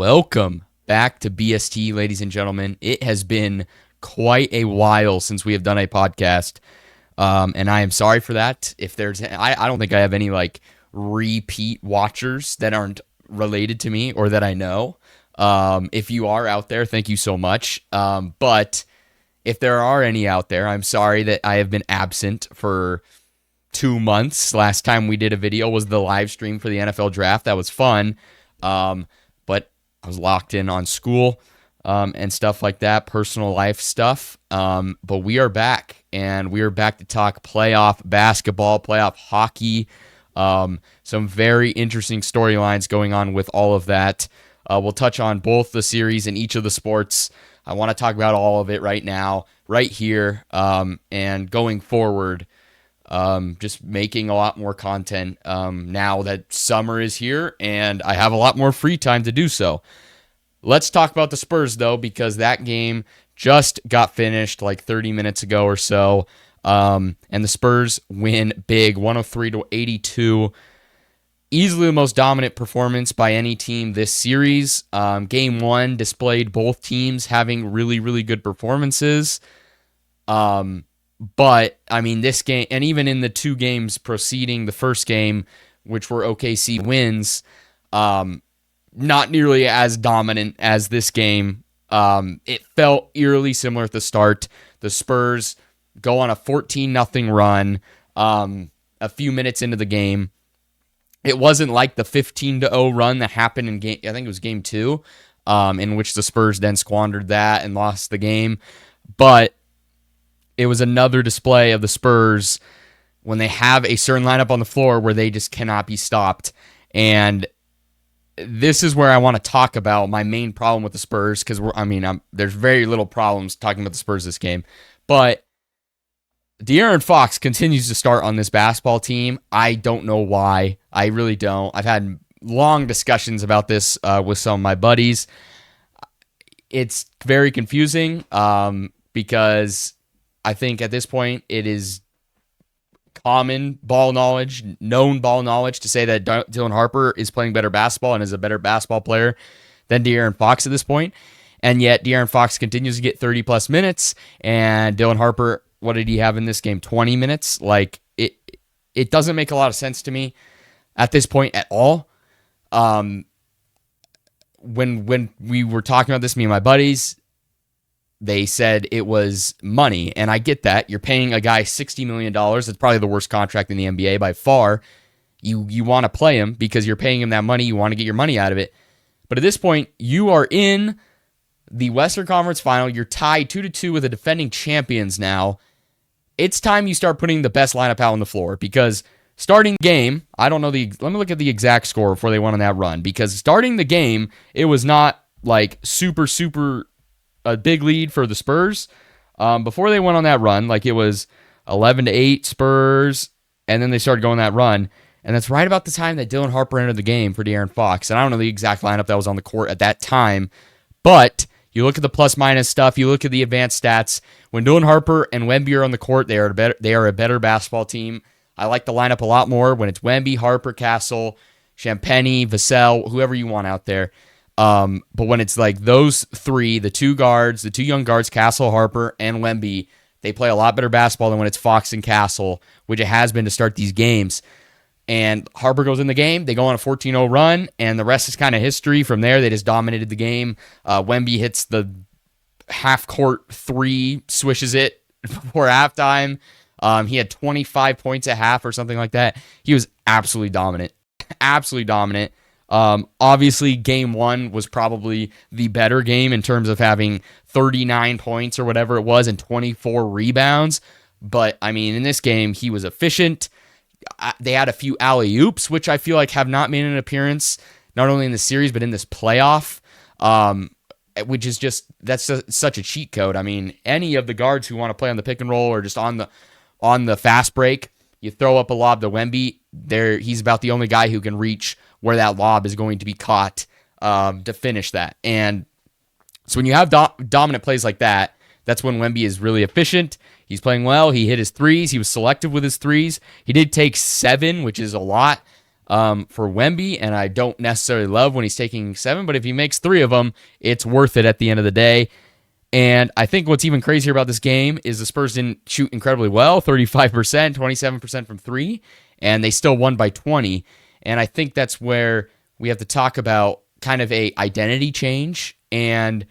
Welcome back to BST, ladies and gentlemen. It has been quite a while since we have done a podcast, and I am sorry for that. If there's, I don't think I have any repeat watchers that aren't related to me or that I know. If you are out there, thank you so much. But if there are any out there, I'm sorry that I have been absent for 2 months. Last time we did a video was the live stream for the NFL draft. That was fun. But I was locked in on school and stuff like that, personal life stuff. But we are back, and we are back to talk playoff basketball, playoff hockey. Some very interesting storylines going on with all of that. We'll touch on both the series and each of the sports. I want to talk about all of it right now, right here, and going forward. Just making a lot more content now that summer is here and I have a lot more free time to do so. Let's talk about the Spurs, though, because that game just got finished like 30 minutes ago or so, and the Spurs win big, 103-82. Easily the most dominant performance by any team this series. Game one displayed both teams having really, really good performances. But, I mean, this game, and even in the two games preceding the first game, which were OKC wins, not nearly as dominant as this game. It felt eerily similar at the start. The Spurs go on a 14-0 run a few minutes into the game. It wasn't like the 15-0 run that happened in game, I think it was game two, in which the Spurs then squandered that and lost the game. But it was another display of the Spurs when they have a certain lineup on the floor where they just cannot be stopped. And this is where I want to talk about my main problem with the Spurs, because there's very little problems talking about the Spurs this game. But De'Aaron Fox continues to start on this basketball team. I don't know why. I really don't. I've had long discussions about this with some of my buddies. It's very confusing because I think at this point it is common ball knowledge, known ball knowledge to say that Dylan Harper is playing better basketball and is a better basketball player than De'Aaron Fox at this point. And yet De'Aaron Fox continues to get 30-plus minutes, and Dylan Harper, what did he have in this game? 20 minutes? It doesn't make a lot of sense to me at this point at all. When we were talking about this, me and my buddies, they said it was money, and I get that. You're paying a guy $60 million. It's probably the worst contract in the NBA by far. You want to play him because you're paying him that money. You want to get your money out of it. But at this point, you are in the Western Conference Final. You're tied 2-2 with the defending champions now. It's time you start putting the best lineup out on the floor, because starting game, I don't know let me look at the exact score before they went on that run, because starting the game, it was not like super a big lead for the Spurs. Before they went on that run, it was 11-8 Spurs, and then they started going that run, and that's right about the time that Dylan Harper entered the game for De'Aaron Fox. And I don't know the exact lineup that was on the court at that time, but you look at the plus-minus stuff, you look at the advanced stats. When Dylan Harper and Wemby are on the court, they are a better basketball team. I like the lineup a lot more when it's Wemby, Harper, Castle, Champagnie, Vassell, whoever you want out there. But when it's like those three, the two young guards, Castle, Harper, and Wemby, they play a lot better basketball than when it's Fox and Castle, which it has been to start these games. And Harper goes in the game, they go on a 14-0 run, and the rest is kind of history. From there, they just dominated the game. Wemby hits the half-court three, swishes it before halftime. He had 25 points at half or something like that. He was absolutely dominant. Absolutely dominant. Obviously, game one was probably the better game in terms of having 39 points or whatever it was and 24 rebounds. But, in this game, he was efficient. They had a few alley-oops, which I feel like have not made an appearance, not only in the series, but in this playoff, which is such a cheat code. Any of the guards who want to play on the pick and roll or just on the fast break, you throw up a lob to Wemby, he's about the only guy who can reach where that lob is going to be caught to finish that. And so when you have dominant plays like that, that's when Wemby is really efficient. He's playing well. He hit his threes. He was selective with his threes. He did take 7, which is a lot. for Wemby, and I don't necessarily love when he's taking 7, but if he makes 3 of them, it's worth it at the end of the day. And I think what's even crazier about this game is the Spurs didn't shoot incredibly well, 35%, 27% from 3, and they still won by 20. And I think that's where we have to talk about kind of a identity change, and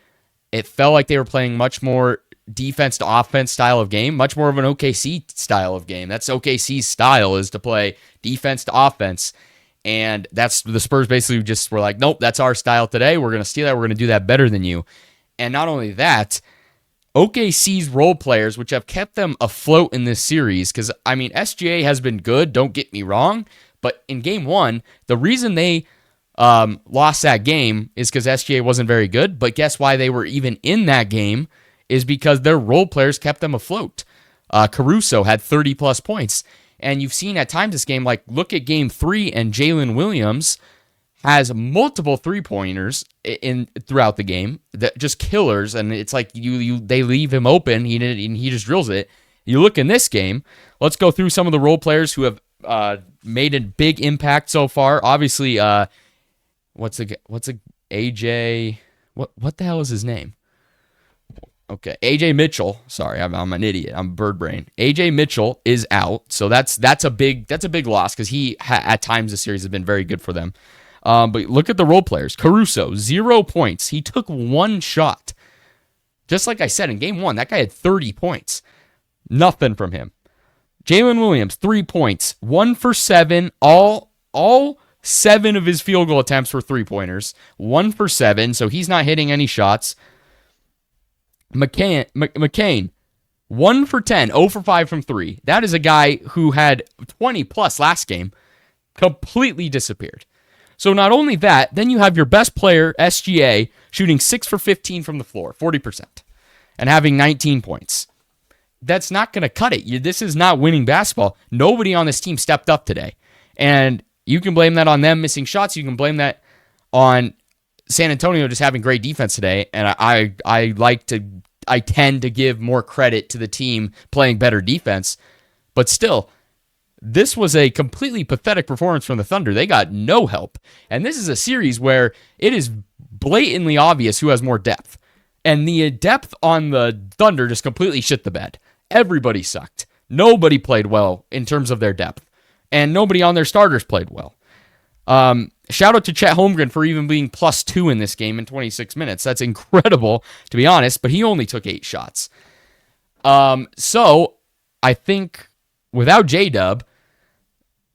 it felt like they were playing much more defense to offense style of game, much more of an OKC style of game. That's OKC's style, is to play defense to offense. And that's the Spurs basically just were like, nope, that's our style today. We're going to steal that. We're going to do that better than you. And not only that, OKC's role players, which have kept them afloat in this series, because, I mean, SGA has been good, don't get me wrong, but in game 1, the reason they lost that game is because SGA wasn't very good, but guess why they were even in that game is because their role players kept them afloat. Caruso had 30-plus points, and you've seen at times this game, like, look at game 3, and Jalen Williams has multiple three-pointers throughout the game, that just killers, and it's like they leave him open, he just drills it. You look in this game, let's go through some of the role players who have made a big impact so far. Obviously, what's a AJ? What the hell is his name? Okay, AJ Mitchell. Sorry, I'm an idiot. I'm bird brain. AJ Mitchell is out, so that's a big loss because he at times this series has been very good for them. But look at the role players. Caruso, 0 points. He took 1 shot. Just like I said in game 1, that guy had 30 points. Nothing from him. Jalen Williams, 3 points, 1 for 7. All 7 of his field goal attempts were 3-pointers. 1 for 7, so he's not hitting any shots. McCain, 1 for 10, 0 for 5 from 3. That is a guy who had 20-plus last game, completely disappeared. So not only that, then you have your best player, SGA, shooting 6 for 15 from the floor, 40%, and having 19 points. That's not going to cut it. This is not winning basketball. Nobody on this team stepped up today. And you can blame that on them missing shots. You can blame that on San Antonio just having great defense today, and I tend to give more credit to the team playing better defense, but still, this was a completely pathetic performance from the Thunder. They got no help, and this is a series where it is blatantly obvious who has more depth, and the depth on the Thunder just completely shit the bed. Everybody sucked. Nobody played well in terms of their depth, and nobody on their starters played well. Shout out to Chet Holmgren for even being +2 in this game in 26 minutes. That's incredible, to be honest, but he only took 8 shots. So I think without J-Dub,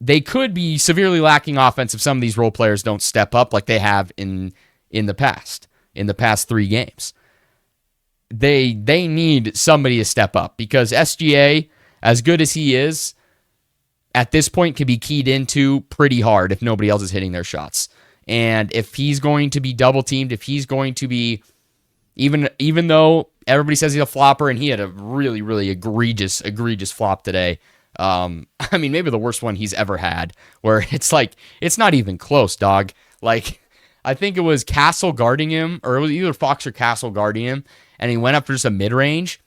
they could be severely lacking offense if some of these role players don't step up like they have in the past 3 games. They need somebody to step up because SGA, as good as he is, at this point can be keyed into pretty hard if nobody else is hitting their shots. And if he's going to be double teamed, if he's going to be, even though everybody says he's a flopper and he had a really, really egregious flop today. I mean, maybe the worst one he's ever had, where it's like, it's not even close, dog. Like, I think it was Castle guarding him, or it was either Fox or Castle guarding him, and he went up for just a mid-range.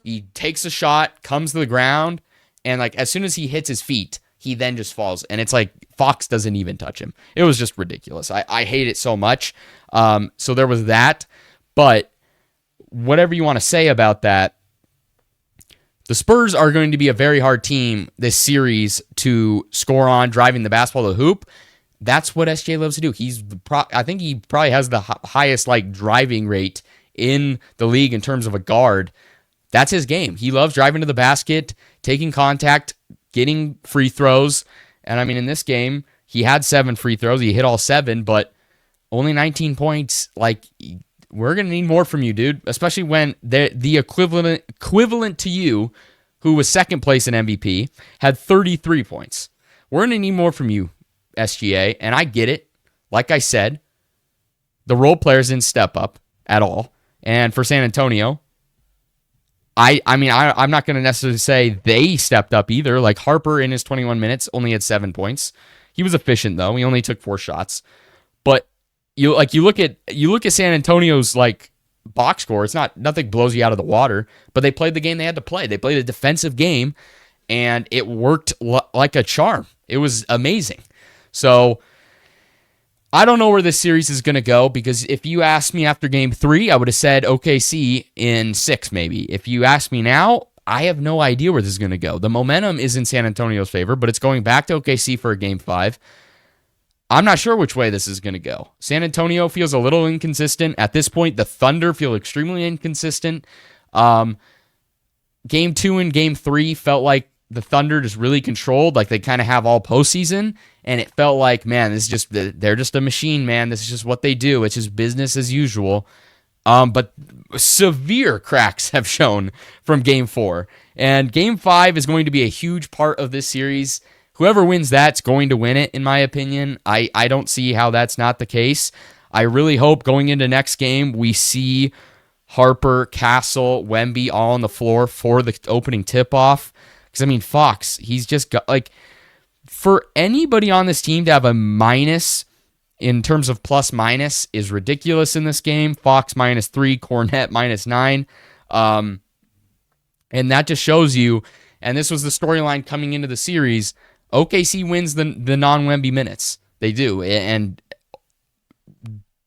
He takes a shot, comes to the ground, and like as soon as he hits his feet, he then just falls. And it's like Fox doesn't even touch him. It was just ridiculous. I hate it so much. So there was that. But whatever you want to say about that, the Spurs are going to be a very hard team this series to score on, driving the basketball to the hoop. That's what SJ loves to do. I think he probably has the highest like driving rate in the league in terms of a guard. That's his game. He loves driving to the basket, taking contact, getting free throws. And I mean, in this game, he had 7 free throws. He hit all 7, but only 19 points. Like, we're going to need more from you, dude, especially when the equivalent to you, who was second place in MVP, had 33 points. We're going to need more from you, SGA, and I get it. Like I said, the role players didn't step up at all. And for San Antonio, I'm not going to necessarily say they stepped up either. Like Harper in his 21 minutes only had 7 points. He was efficient though. He only took 4 shots. But you look at San Antonio's like box score. It's nothing blows you out of the water. But they played the game they had to play. They played a defensive game, and it worked like a charm. It was amazing. So I don't know where this series is going to go, because if you asked me after game 3, I would have said OKC in 6 maybe. If you ask me now, I have no idea where this is going to go. The momentum is in San Antonio's favor, but it's going back to OKC for a game 5. I'm not sure which way this is going to go. San Antonio feels a little inconsistent. At this point, the Thunder feel extremely inconsistent. Game 2 and game 3 felt like the Thunder just really controlled, like they kind of have all postseason, and it felt like, man, this is just, they're just a machine, man. This is just what they do. It's just business as usual. But severe cracks have shown from game 4. And game 5 is going to be a huge part of this series. Whoever wins that's going to win it, in my opinion. I don't see how that's not the case. I really hope going into next game we see Harper, Castle, Wemby all on the floor for the opening tip-off. Because, I mean, Fox, he's just got, like, for anybody on this team to have a minus in terms of plus-minus is ridiculous in this game. Fox -3, Cornette -9. And that just shows you, and this was the storyline coming into the series, OKC wins the non-Wemby minutes. They do. And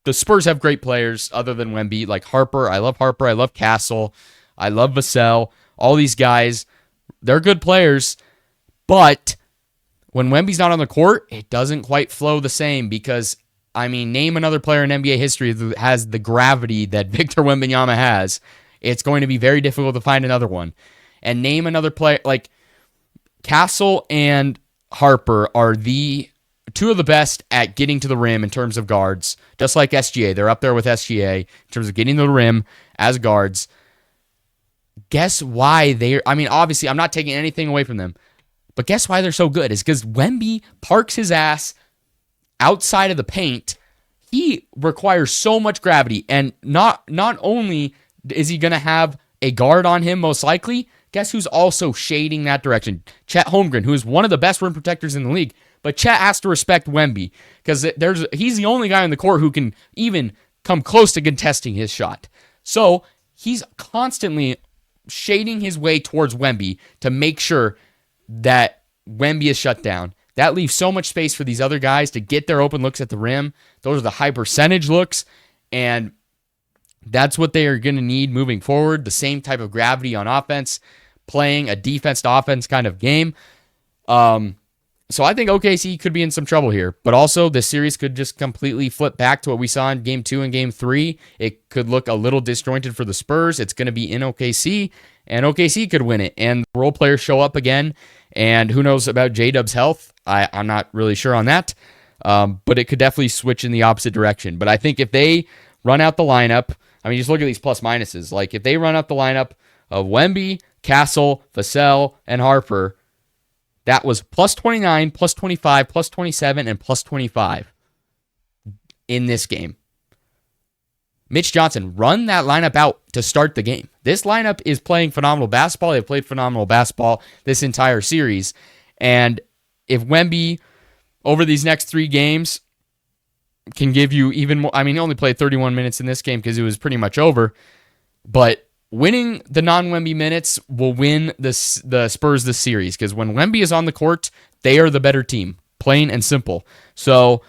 the Spurs have great players other than Wemby, like Harper. I love Harper. I love Castle. I love Vassell. All these guys, they're good players. But when Wemby's not on the court, it doesn't quite flow the same because, I mean, name another player in NBA history that has the gravity that Victor Wembanyama has. It's going to be very difficult to find another one. And name another player, like Castle and Harper are the two of the best at getting to the rim in terms of guards, just like SGA. They're up there with SGA in terms of getting to the rim as guards. Guess why obviously, I'm not taking anything away from them, but guess why they're so good is because Wemby parks his ass outside of the paint. He requires so much gravity, and not only is he going to have a guard on him, most likely, guess who's also shading that direction? Chet Holmgren, who is one of the best rim protectors in the league. But Chet has to respect Wemby because he's the only guy on the court who can even come close to contesting his shot. So he's constantly shading his way towards Wemby to make sure that Wemby is shut down. That leaves so much space for these other guys to get their open looks at the rim. Those are the high percentage looks, and that's what they are going to need moving forward. The same type of gravity on offense, playing a defense to offense kind of game. So I think OKC could be in some trouble here, but also this series could just completely flip back to what we saw in game 2 and game 3. It could look a little disjointed for the Spurs. It's going to be in OKC, and OKC could win it, and the role players show up again, and who knows about J-Dub's health? I'm not really sure on that, but it could definitely switch in the opposite direction. But I think if they run out the lineup, I mean, just look at these plus minuses. Like, if they run out the lineup of Wemby, Castle, Vassell, and Harper, that was plus 29, plus 25, plus 27, and plus 25 in this game. Mitch Johnson, run that lineup out to start the game. This lineup is playing phenomenal basketball. They've played phenomenal basketball this entire series. And if Wemby, over these next 3 games, can give you even more, I mean, he only played 31 minutes in this game because it was pretty much over. But winning the non-Wemby minutes will win the Spurs this series because when Wemby is on the court, they are the better team, plain and simple. So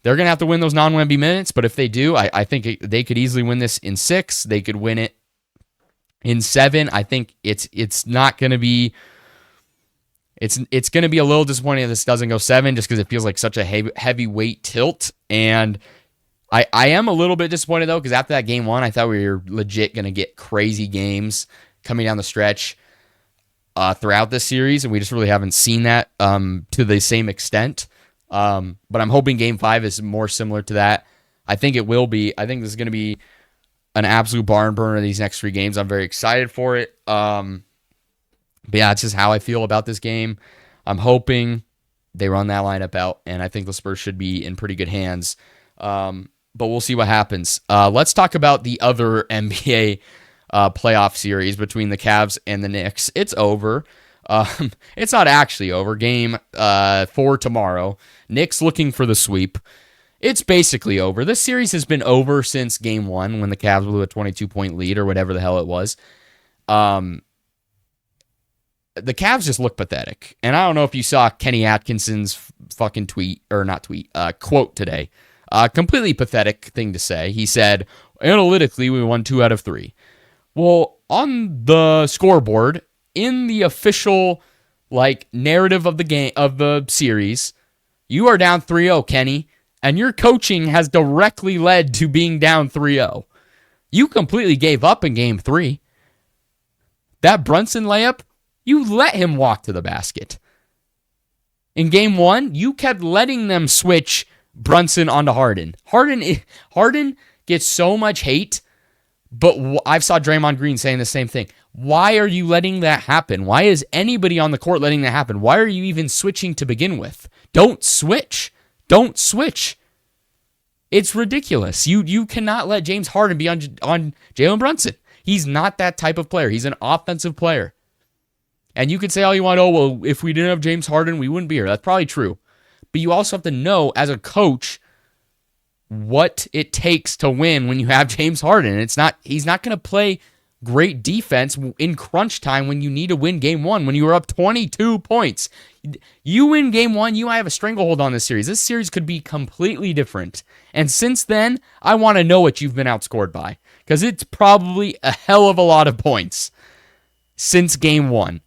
they're going to have to win those non-Wemby minutes, but if they do, I think they could easily win this in 6. They could win it in 7. I think it's not going to be... It's going to be a little disappointing if this doesn't go 7 just because it feels like such a heavyweight tilt. And I am a little bit disappointed, though, because after that game 1, I thought we were legit going to get crazy games coming down the stretch throughout this series, and we just really haven't seen that to the same extent. But I'm hoping game 5 is more similar to that. I think it will be. I think this is going to be an absolute barn burner these next 3 games. I'm very excited for it. But yeah, it's just how I feel about this game. I'm hoping they run that lineup out, and I think the Spurs should be in pretty good hands. But we'll see what happens. Let's talk about the other NBA playoff series between the Cavs and the Knicks. It's over. It's not actually over. Game 4 tomorrow. Knicks looking for the sweep. It's basically over. This series has been over since game 1 when the Cavs blew a 22-point lead or whatever the hell it was. the Cavs just look pathetic. And I don't know if you saw Kenny Atkinson's fucking quote today. Completely pathetic thing to say. He said, analytically, we won 2 out of 3. Well, on the scoreboard, in the official narrative of the game of the series, you are down 3-0, Kenny, and your coaching has directly led to being down 3-0. You completely gave up in game 3. That Brunson layup, you let him walk to the basket. In game 1, you kept letting them switch Brunson onto Harden. Harden gets so much hate, but I saw Draymond Green saying the same thing. Why are you letting that happen? Why is anybody on the court letting that happen? Why are you even switching to begin with? Don't switch. Don't switch. It's ridiculous. You cannot let James Harden be on Jalen Brunson. He's not that type of player. He's an offensive player. And you could say all you want, oh, well, if we didn't have James Harden, we wouldn't be here. That's probably true. But you also have to know, as a coach, what it takes to win when you have James Harden. He's not going to play great defense in crunch time when you need to win game 1, when you are up 22 points. You win game 1, you might have a stranglehold on this series. This series could be completely different. And since then, I want to know what you've been outscored by, because it's probably a hell of a lot of points since game 1.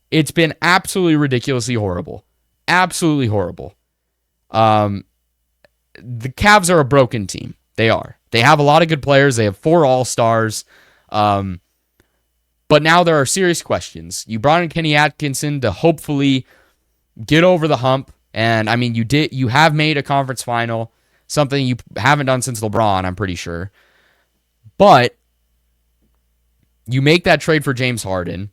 It's been absolutely ridiculously horrible. Absolutely horrible. The Cavs are a broken team. They are. They have a lot of good players. They have 4 All-Stars. But now there are serious questions. You brought in Kenny Atkinson to hopefully get over the hump. And I mean, you have made a conference final, something you haven't done since LeBron, I'm pretty sure. But you make that trade for James Harden,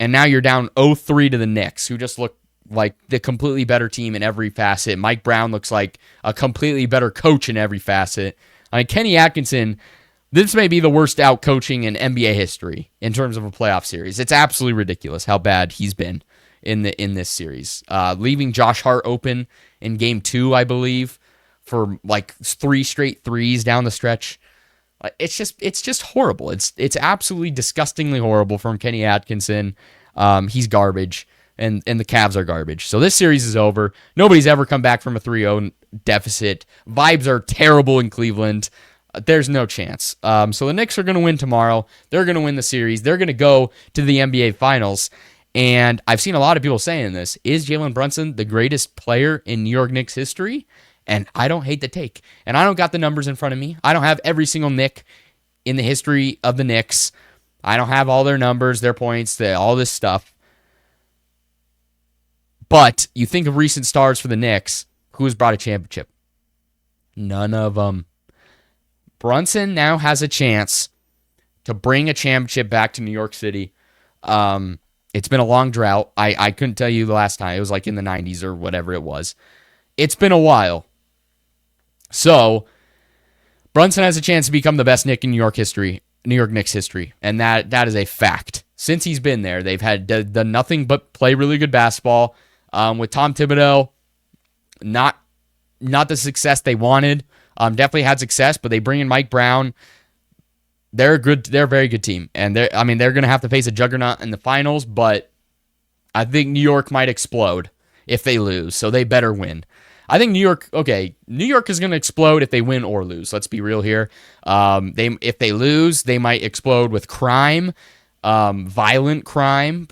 and now you're down 0-3 to the Knicks, who just look like the completely better team in every facet. Mike Brown looks like a completely better coach in every facet. I mean, Kenny Atkinson, this may be the worst out coaching in NBA history in terms of a playoff series. It's absolutely ridiculous how bad he's been in this series. Leaving Josh Hart open in game 2, I believe, for 3 straight threes down the stretch. It's just horrible. It's absolutely disgustingly horrible from Kenny Atkinson. He's garbage, and the Cavs are garbage. So this series is over. Nobody's ever come back from a 3-0 deficit. Vibes are terrible in Cleveland. There's no chance. So the Knicks are going to win tomorrow. They're going to win the series. They're going to go to the NBA Finals. And I've seen a lot of people saying this. Is Jalen Brunson the greatest player in New York Knicks history? And I don't hate the take. And I don't got the numbers in front of me. I don't have every single Knick in the history of the Knicks. I don't have all their numbers, their points, all this stuff. But you think of recent stars for the Knicks, who has brought a championship? None of them. Brunson now has a chance to bring a championship back to New York City. It's been a long drought. I couldn't tell you the last time. It was in the 90s or whatever it was. It's been a while. So, Brunson has a chance to become the best Knick in New York Knicks history. And that is a fact. Since he's been there, they've had done nothing but play really good basketball. With Tom Thibodeau, not the success they wanted. Definitely had success, but they bring in Mike Brown. They're a very good team. And they're going to have to face a juggernaut in the finals, but I think New York might explode if they lose, so they better win. I think New York is going to explode if they win or lose. Let's be real here. If they lose, they might explode with crime, violent crime,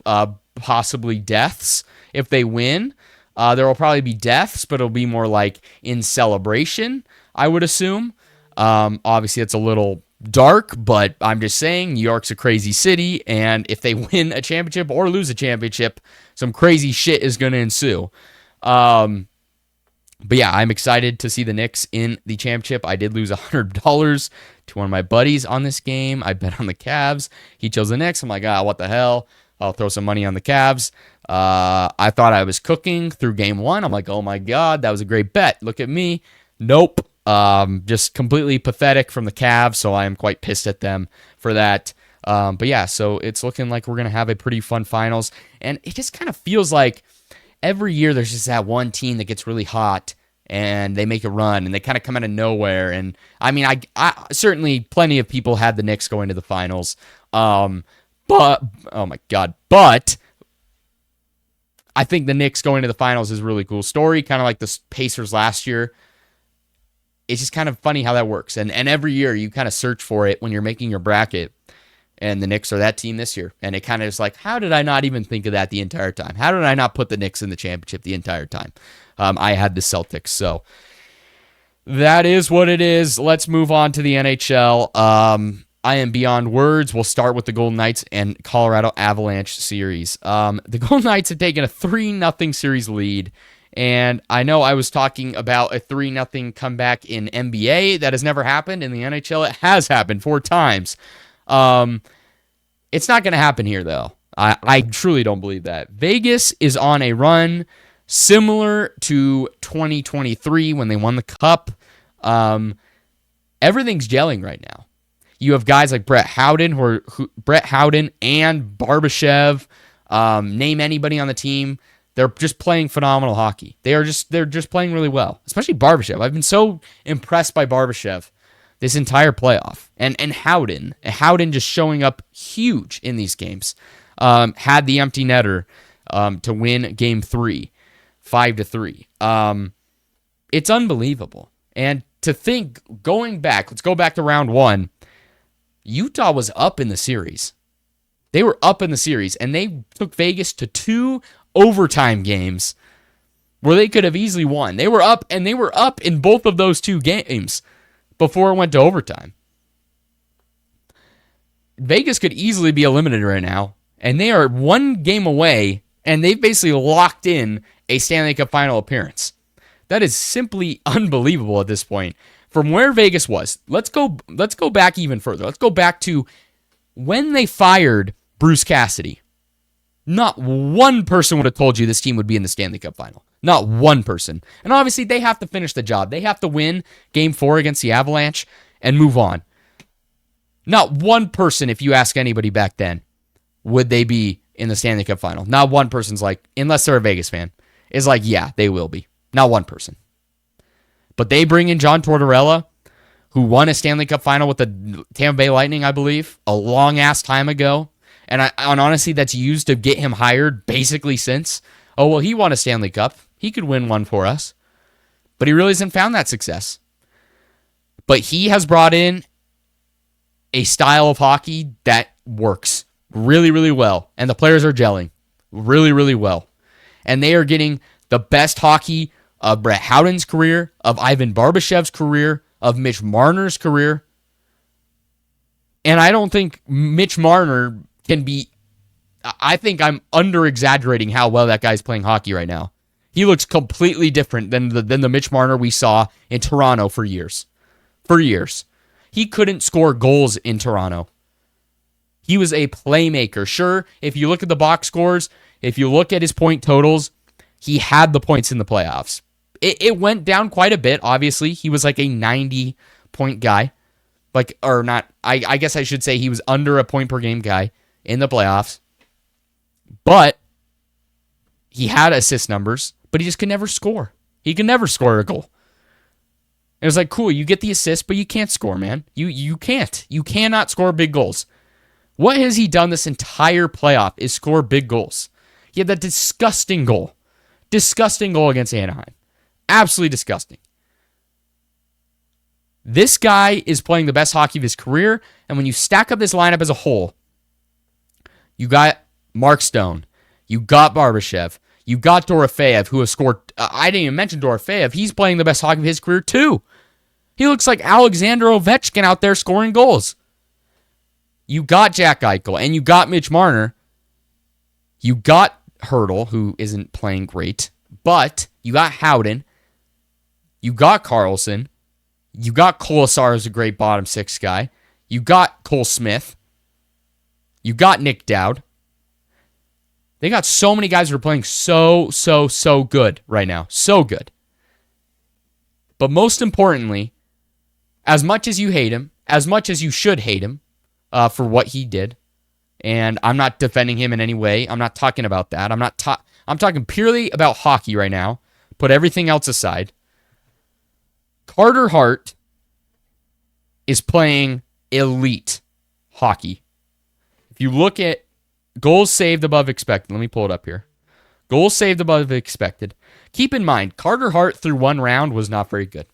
possibly deaths. If they win, there will probably be deaths, but it'll be more in celebration, I would assume. Obviously, it's a little dark, but I'm just saying New York's a crazy city, and if they win a championship or lose a championship, some crazy shit is going to ensue. But yeah, I'm excited to see the Knicks in the championship. I did lose $100 to one of my buddies on this game. I bet on the Cavs. He chose the Knicks. I'm like, what the hell? I'll throw some money on the Cavs. I thought I was cooking through game 1. I'm like, oh my God, that was a great bet. Look at me. Nope. Just completely pathetic from the Cavs, so I am quite pissed at them for that. But yeah, so it's looking like we're going to have a pretty fun finals. And it just kind of feels like every year there's just that one team that gets really hot and they make a run and they kind of come out of nowhere. And I mean, I certainly plenty of people had the Knicks going to the finals. But, oh my God. But I think the Knicks going to the finals is a really cool story, kind of like the Pacers last year. It's just kind of funny how that works. And every year you kind of search for it when you're making your bracket. And the Knicks are that team this year. And it kind of is like, how did I not even think of that the entire time? How did I not put the Knicks in the championship the entire time? I had the Celtics. So that is what it is. Let's move on to the NHL. I am beyond words. We'll start with the Golden Knights and Colorado Avalanche series. The Golden Knights have taken a 3-0 series lead. And I know I was talking about a 3-0 comeback in NBA. That has never happened. In the NHL, it has happened 4 times. It's not going to happen here, though. I truly don't believe that. Vegas is on a run similar to 2023 when they won the Cup. Everything's gelling right now. You have guys like Brett Howden and Barbashev. Name anybody on the team. They're just playing phenomenal hockey. They're just playing really well, especially Barbashev. I've been so impressed by Barbashev this entire playoff. And Howden just showing up huge in these games. Had the empty netter to win game 3, 5-3. It's unbelievable. And to think, let's go back to round 1. Utah was up in the series. They were up in the series, and they took Vegas to 2 overtime games where they could have easily won. They were up, and they were up in both of those 2 games before it went to overtime. Vegas could easily be eliminated right now, and they are 1 game away, and they've basically locked in a Stanley Cup final appearance. That is simply unbelievable at this point. From where Vegas was, let's go back even further. Let's go back to when they fired Bruce Cassidy. Not one person would have told you this team would be in the Stanley Cup final. Not one person. And obviously, they have to finish the job. They have to win Game 4 against the Avalanche and move on. Not one person, if you ask anybody back then, would they be in the Stanley Cup final. Not one person's like, unless they're a Vegas fan, is like, yeah, they will be. Not one person. But they bring in John Tortorella, who won a Stanley Cup final with the Tampa Bay Lightning, I believe, a long-ass time ago. And honestly, that's used to get him hired basically since. Oh, well, he won a Stanley Cup. He could win one for us. But he really hasn't found that success. But he has brought in a style of hockey that works really, really well. And the players are gelling really, really well. And they are getting the best hockey of Brett Howden's career, of Ivan Barbashev's career, of Mitch Marner's career. And I don't think Mitch Marner can be... I think I'm under-exaggerating how well that guy's playing hockey right now. He looks completely different than the Mitch Marner we saw in Toronto for years. For years. He couldn't score goals in Toronto. He was a playmaker. Sure, if you look at the box scores, if you look at his point totals, he had the points in the playoffs. It went down quite a bit, obviously. He was like a 90-point guy. I guess I should say he was under a point-per-game guy in the playoffs. But he had assist numbers, but he just could never score. He could never score a goal. It was like, cool, you get the assist, but you can't score, man. You can't. You cannot score big goals. What has he done this entire playoff is score big goals. He had that disgusting goal. Disgusting goal against Anaheim. Absolutely disgusting. This guy is playing the best hockey of his career, and when you stack up this lineup as a whole, you got Mark Stone, you got Barbashev, you got Dorofeyev, who has scored... I didn't even mention Dorofeyev. He's playing the best hockey of his career, too. He looks like Alexander Ovechkin out there scoring goals. You got Jack Eichel, and you got Mitch Marner. You got Hurdle, who isn't playing great, but you got Howden. You got Carlson. You got Kolesar as a great bottom six guy. You got Cole Smith. You got Nick Dowd. They got so many guys who are playing so good right now. So good. But most importantly, as much as you hate him, as much as you should hate him for what he did, and I'm not defending him in any way. I'm not talking about that. I'm talking purely about hockey right now. Put everything else aside. Carter Hart is playing elite hockey. If you look at goals saved above expected, let me pull it up here. Goals saved above expected. Keep in mind, Carter Hart through one round was not very good.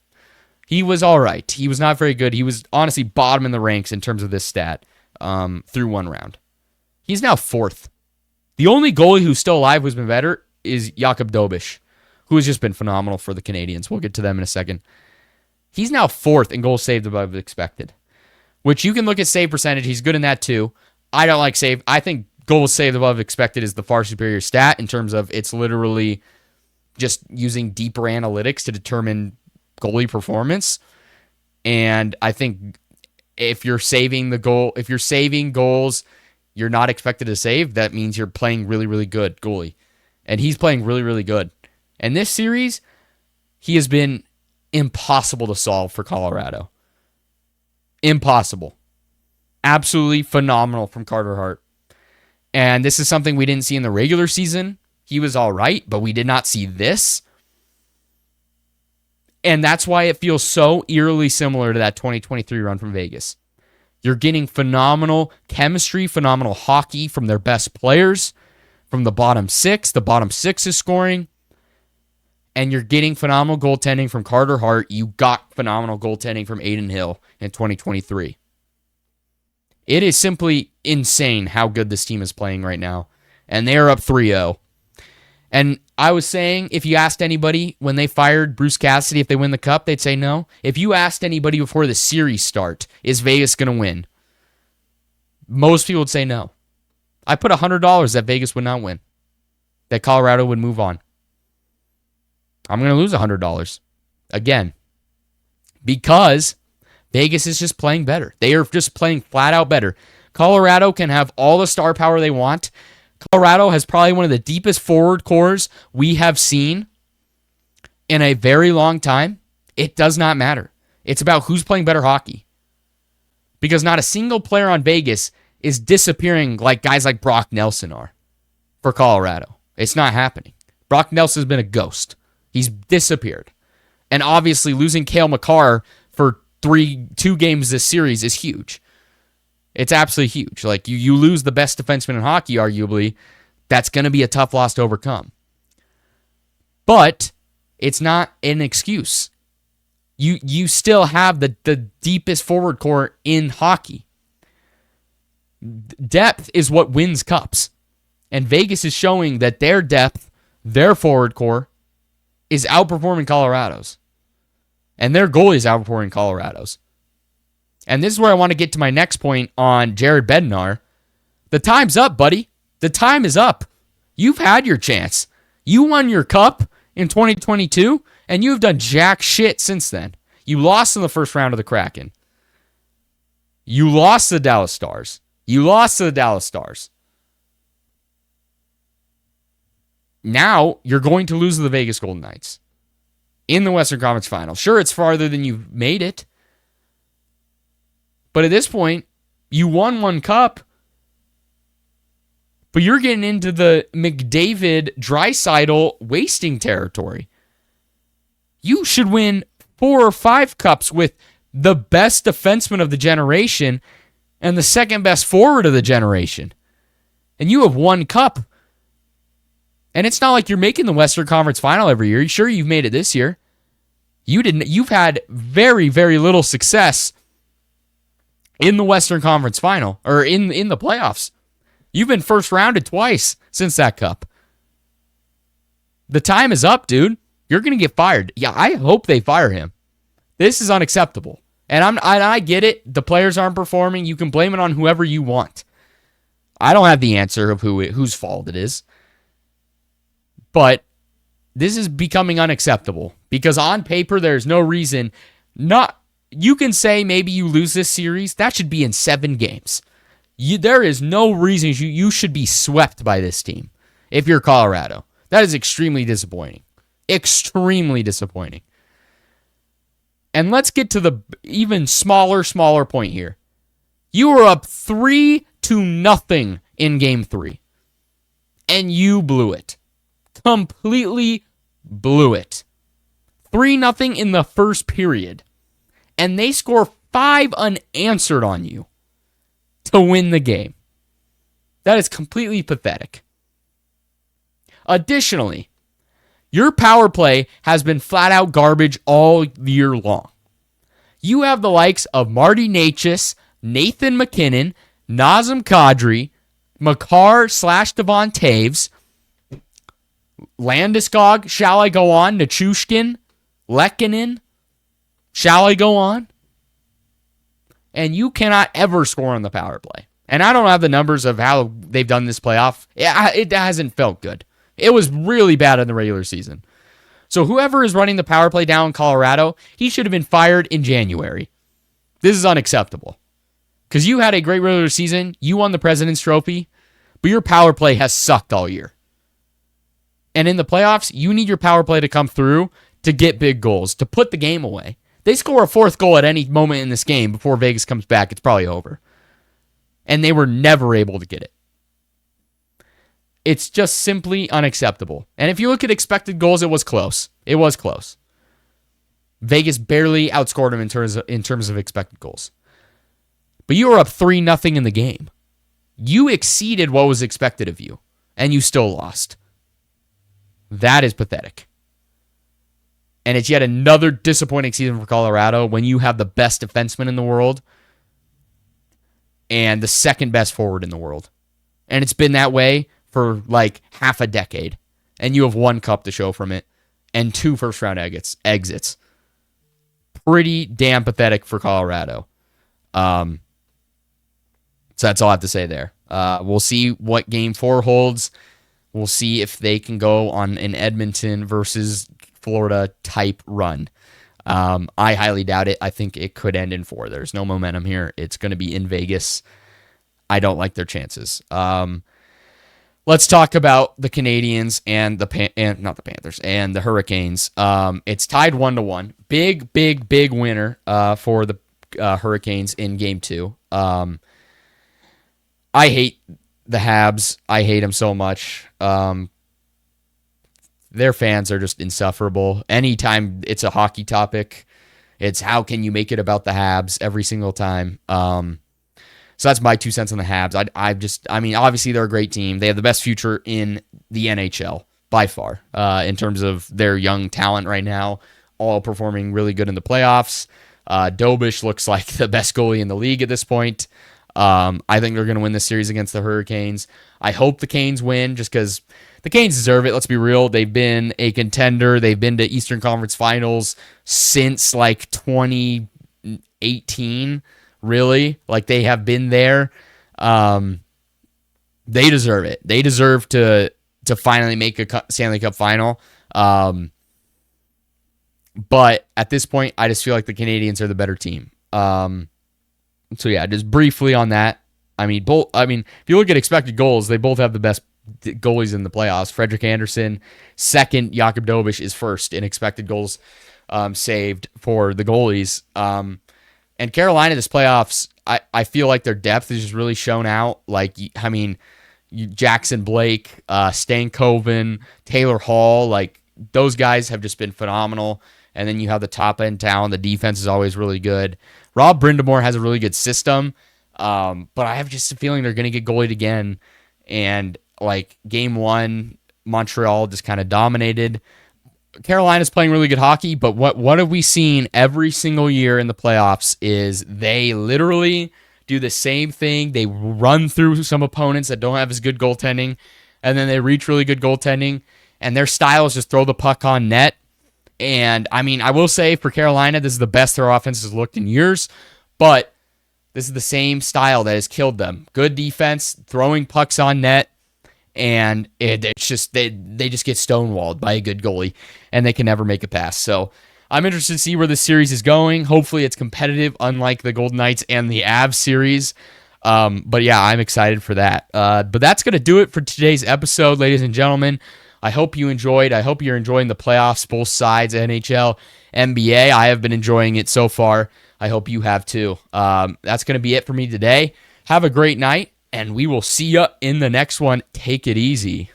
He was all right. He was not very good. He was honestly bottom in the ranks in terms of this stat through one round. He's now fourth. The only goalie who's still alive who's been better is Jakub Dobiš, who has just been phenomenal for the Canadians. We'll get to them in a second. He's now fourth in goals saved above expected, which you can look at save percentage. He's good in that too. I don't like save. I think goals saved above expected is the far superior stat in terms of it's literally just using deeper analytics to determine goalie performance. And I think if you're saving goals you're not expected to save, that means you're playing really, really good goalie. And he's playing really, really good. And this series, he has been impossible to solve for Colorado. Impossible. Absolutely phenomenal from Carter Hart. And this is something we didn't see in the regular season. He was all right, but we did not see this. And that's why it feels so eerily similar to that 2023 run from Vegas. You're getting phenomenal chemistry, phenomenal hockey from their best players, from the bottom six. The bottom six is scoring. And you're getting phenomenal goaltending from Carter Hart. You got phenomenal goaltending from Adin Hill in 2023. It is simply insane how good this team is playing right now. And they are up 3-0. And I was saying, if you asked anybody when they fired Bruce Cassidy if they win the Cup, they'd say no. If you asked anybody before the series start, is Vegas going to win? Most people would say no. I put $100 that Vegas would not win, that Colorado would move on. I'm going to lose $100 again because Vegas is just playing better. They are just playing flat out better. Colorado can have all the star power they want. Colorado has probably one of the deepest forward cores we have seen in a very long time. It does not matter. It's about who's playing better hockey. Because not a single player on Vegas is disappearing like guys like Brock Nelson are for Colorado. It's not happening. Brock Nelson's been a ghost. He's disappeared. And obviously losing Cale Makar for 2 games this series is huge. It's absolutely huge. Like, you lose the best defenseman in hockey, arguably. That's going to be a tough loss to overcome. But it's not an excuse. You still have the deepest forward core in hockey. Depth is what wins cups. And Vegas is showing that their depth, their forward core, is outperforming Colorado's. And their goalie is outperforming Colorado's. And this is where I want to get to my next point on Jared Bednar. The time's up, buddy. The time is up. You've had your chance. You won your cup in 2022, and you've done jack shit since then. You lost in the first round of the Kraken. You lost to the Dallas Stars. Now, you're going to lose to the Vegas Golden Knights in the Western Conference Final. Sure, it's farther than you've made it. But at this point, you won one cup, but you're getting into the McDavid-Draisaitl wasting territory. You should win 4 or 5 cups with the best defenseman of the generation and the second best forward of the generation. And you have 1 cup. And it's not like you're making the Western Conference Final every year. Sure, you've made it this year. You've had very, very little success in the Western Conference Final, or in the playoffs. You've been first rounded twice since that cup. The time is up, dude. You're going to get fired. Yeah, I hope they fire him. This is unacceptable. And I get it. The players aren't performing. You can blame it on whoever you want. I don't have the answer of whose fault it is. But this is becoming unacceptable because on paper, there's no reason not. You can say maybe you lose this series. That should be in 7 games. There is no reason you should be swept by this team if you're Colorado. That is extremely disappointing. Extremely disappointing. And let's get to the even smaller point here. You were up 3-0 in Game 3. And you blew it. Completely blew it. 3-0 in the first period. And they score 5 unanswered on you to win the game. That is completely pathetic. Additionally, your power play has been flat out garbage all year long. You have the likes of Marty Necas, Nathan McKinnon, Nazem Kadri, Makar/Devon Taves, Landeskog, shall I go on? Nichushkin, Lehkonen, shall I go on? And you cannot ever score on the power play. And I don't have the numbers of how they've done this playoff. It hasn't felt good. It was really bad in the regular season. So whoever is running the power play down in Colorado, he should have been fired in January. This is unacceptable. Because you had a great regular season, you won the President's Trophy, but your power play has sucked all year. And in the playoffs, you need your power play to come through to get big goals, to put the game away. They score a fourth goal at any moment in this game before Vegas comes back, it's probably over. And they were never able to get it. It's just simply unacceptable. And if you look at expected goals, it was close. It was close. Vegas barely outscored them in terms of expected goals. But you were up 3-0 in the game. You exceeded what was expected of you, and you still lost. That is pathetic. And it's yet another disappointing season for Colorado when you have the best defenseman in the world and the second best forward in the world. And it's been that way for like half a decade. And you have one cup to show from it and 2 first-round exits. Pretty damn pathetic for Colorado. So that's all I have to say there. We'll see what Game 4 holds. We'll see if they can go on an Edmonton versus Florida type run. I highly doubt it. I think it could end in 4. There's no momentum here. It's going to be in Vegas. I don't like their chances. Let's talk about the Canadiens and not the Panthers and the Hurricanes. It's tied 1-1. Big winner for the Hurricanes in Game 2. I hate the Habs. I hate them so much. Their fans are just insufferable. Anytime it's a hockey topic, it's how can you make it about the Habs every single time. So that's my 2 cents on the Habs. I mean, obviously they're a great team. They have the best future in the NHL by far in terms of their young talent right now, all performing really good in the playoffs. Dobish looks like the best goalie in the league at this point. I think they're going to win this series against the Hurricanes. I hope the Canes win just because the Canes deserve it. Let's be real. They've been a contender. They've been to Eastern Conference Finals since like 2018, really. Like they have been there. They deserve it. They deserve to finally make a Stanley Cup final. But at this point, I just feel like the Canadiens are the better team. So yeah, just briefly on that. I mean, if you look at expected goals, they both have the best goalies in the playoffs. Frederik Andersen, second. Jakub Dobish is first in expected goals saved for the goalies. And Carolina, this playoffs, I feel like their depth is just really shown out. Like, I mean, Jackson Blake, Stankoven, Taylor Hall, like those guys have just been phenomenal. And then you have the top end talent. The defense is always really good. Rob Brind'Amour has a really good system, but I have just a feeling they're going to get goalied again. And like Game 1, Montreal just kind of dominated. Carolina's playing really good hockey, but what have we seen every single year in the playoffs is they literally do the same thing. They run through some opponents that don't have as good goaltending, and then they reach really good goaltending, and their style is just throw the puck on net. And, I mean, I will say for Carolina, this is the best their offense has looked in years, but this is the same style that has killed them. Good defense, throwing pucks on net, and it's just they just get stonewalled by a good goalie, and they can never make a pass. So I'm interested to see where this series is going. Hopefully it's competitive, unlike the Golden Knights and the Avs series. But, yeah, I'm excited for that. But that's going to do it for today's episode, ladies and gentlemen. I hope you enjoyed. I hope you're enjoying the playoffs, both sides, NHL, NBA. I have been enjoying it so far. I hope you have too. That's going to be it for me today. Have a great night, and we will see you in the next one. Take it easy.